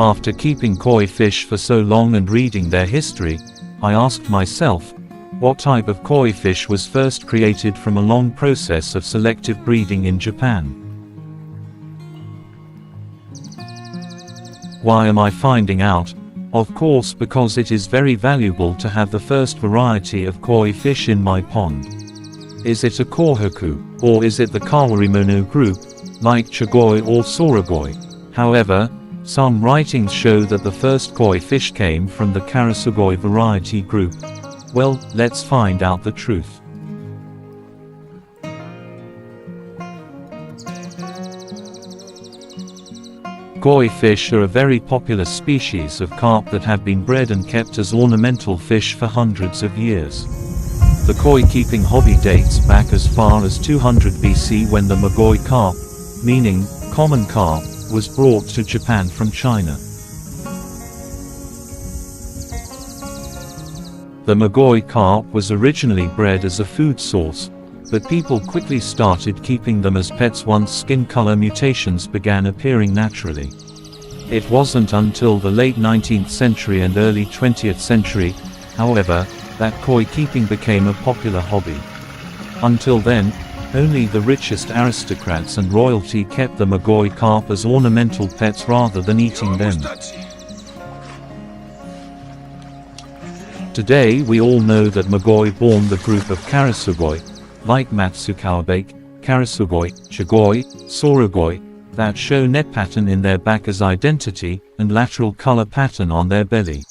After keeping koi fish for so long and reading their history, I asked myself, what type of koi fish was first created from a long process of selective breeding in Japan? Why am I finding out? Of course, because it is very valuable to have the first variety of koi fish in my pond. Is it a Kohaku, or is it the Kari Menu group, like Chagoi or Soragoi? However, some writings show that the first koi fish came from the Karasugoi variety group. Well, let's find out the truth. Koi fish are a very popular species of carp that have been bred and kept as ornamental fish for hundreds of years. The koi keeping hobby dates back as far as 200 BC when the Magoi carp, meaning common carp, was brought to Japan from China. The Magoi carp was originally bred as a food source, but people quickly started keeping them as pets once skin color mutations began appearing naturally. It wasn't until the late 19th century and early 20th century, however, that koi keeping became a popular hobby. Until then, only the richest aristocrats and royalty kept the Magoi carp as ornamental pets rather than eating them. Today we all know that Magoi born the group of Karasugoi, like Matsukawabe, Karasugoi, Chagoi, Soragoi, that show net pattern in their back as identity, and lateral color pattern on their belly.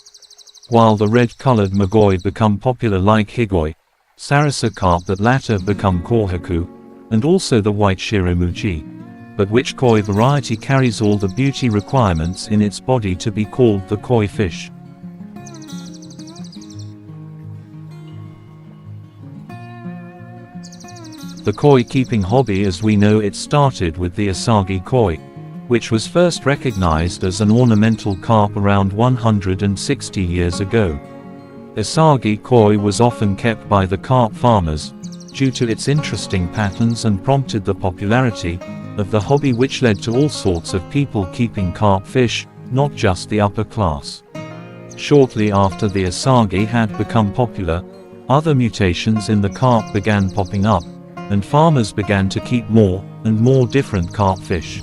While the red-colored Magoi become popular like Higoi, Sarasa carp that latter become Kohaku, and also the white Shiramuji. But which koi variety carries all the beauty requirements in its body to be called the koi fish? The koi keeping hobby as we know it started with the Asagi koi, which was first recognized as an ornamental carp around 160 years ago. Asagi koi was often kept by the carp farmers, due to its interesting patterns, and prompted the popularity of the hobby, which led to all sorts of people keeping carp fish, not just the upper class. Shortly after the Asagi had become popular, other mutations in the carp began popping up, and farmers began to keep more and more different carp fish.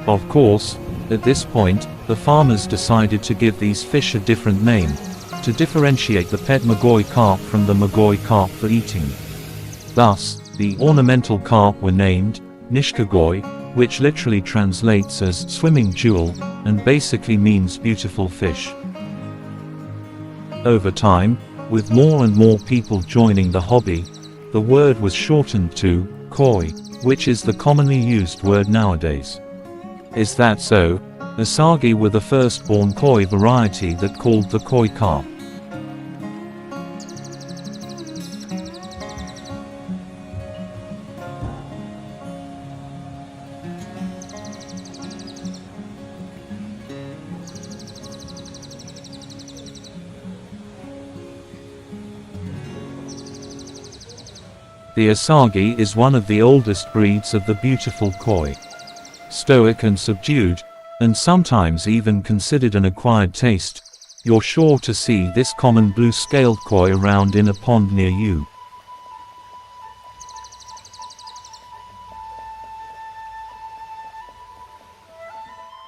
Of course, at this point, the farmers decided to give these fish a different name, to differentiate the pet Magoi carp from the Magoi carp for eating. Thus, the ornamental carp were named Nishikagoi, which literally translates as swimming jewel, and basically means beautiful fish. Over time, with more and more people joining the hobby, the word was shortened to koi, which is the commonly used word nowadays. Is that so? Asagi were the first-born koi variety that called the koi carp. The Asagi is one of the oldest breeds of the beautiful koi. Stoic and subdued, and sometimes even considered an acquired taste, you're sure to see this common blue-scaled koi around in a pond near you.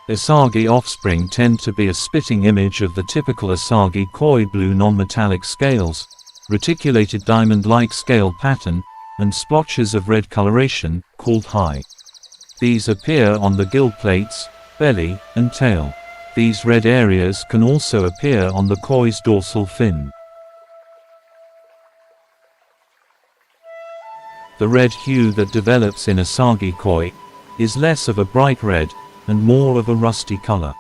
Asagi offspring tend to be a spitting image of the typical Asagi koi: blue non-metallic scales, reticulated diamond-like scale pattern, and splotches of red coloration, called hai. These appear on the gill plates, belly, and tail. These red areas can also appear on the koi's dorsal fin. The red hue that develops in Asagi koi is less of a bright red, and more of a rusty color.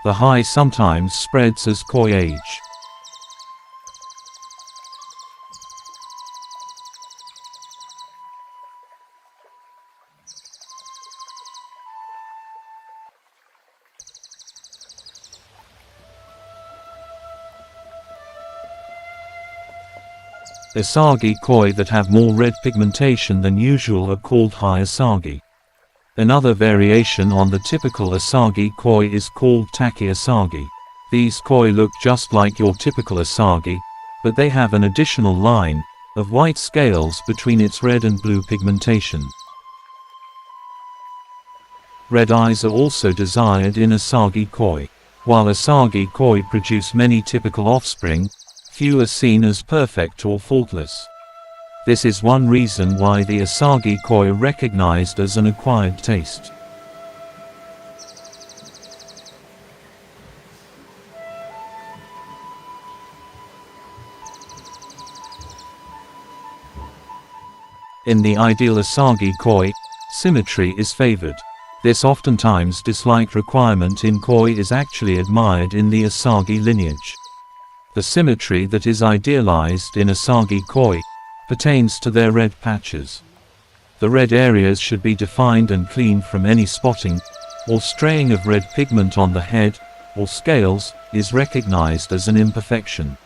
The hai sometimes spreads as koi age. Asagi koi that have more red pigmentation than usual are called hai asagi. Another variation on the typical asagi koi is called taki asagi. These koi look just like your typical asagi, but they have an additional line of white scales between its red and blue pigmentation. Red eyes are also desired in asagi koi. While asagi koi produce many typical offspring, few are seen as perfect or faultless. This is one reason why the asagi koi are recognized as an acquired taste. In the ideal asagi koi, symmetry is favored. This oftentimes disliked requirement in koi is actually admired in the asagi lineage. The symmetry that is idealized in asagi koi pertains to their red patches. The red areas should be defined and clean from any spotting or straying of red pigment on the head or scales is recognized as an imperfection.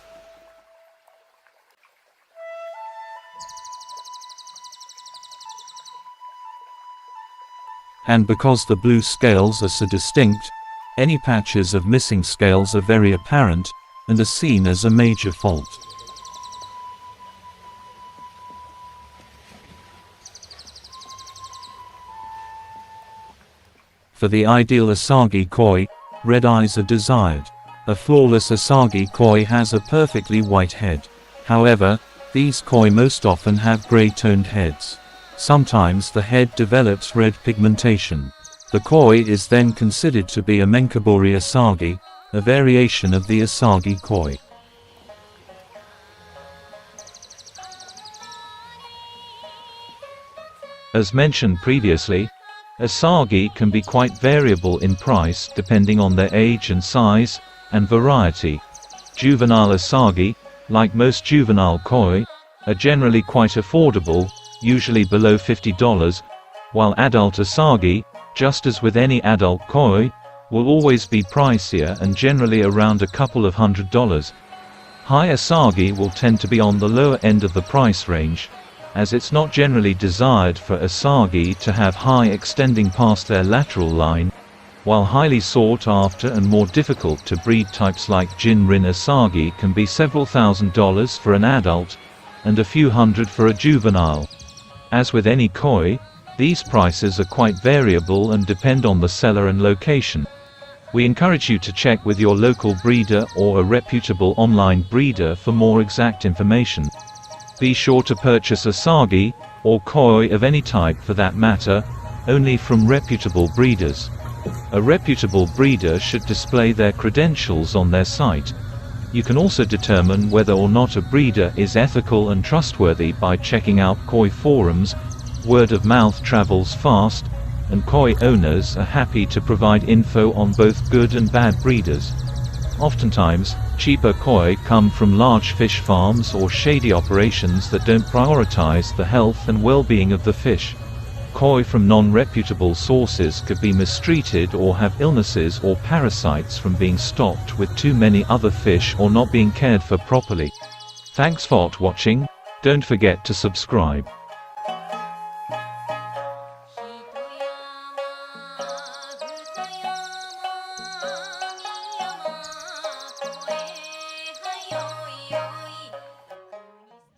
And because the blue scales are so distinct, any patches of missing scales are very apparent and are seen as a major fault. For the ideal asagi koi, red eyes are desired. A flawless asagi koi has a perfectly white head. However, these koi most often have gray-toned heads. Sometimes the head develops red pigmentation. The koi is then considered to be a menkabori asagi, a variation of the asagi koi. As mentioned previously, asagi can be quite variable in price depending on their age and size, and variety. Juvenile asagi, like most juvenile koi, are generally quite affordable, usually below $50, while adult asagi, just as with any adult koi, will always be pricier and generally around a couple of $100s. High asagi will tend to be on the lower end of the price range, as it's not generally desired for asagi to have high extending past their lateral line, while highly sought after and more difficult to breed types like Jin-rin asagi can be several $1,000s for an adult, and a few hundred for a juvenile. As with any koi, these prices are quite variable and depend on the seller and location. We encourage you to check with your local breeder or a reputable online breeder for more exact information. Be sure to purchase asagi, or koi of any type for that matter, only from reputable breeders. A reputable breeder should display their credentials on their site. You can also determine whether or not a breeder is ethical and trustworthy by checking out koi forums. Word of mouth travels fast, and koi owners are happy to provide info on both good and bad breeders. Oftentimes, cheaper koi come from large fish farms or shady operations that don't prioritize the health and well-being of the fish. Koi from non-reputable sources could be mistreated or have illnesses or parasites from being stocked with too many other fish or not being cared for properly. Thanks for watching. Don't forget to subscribe.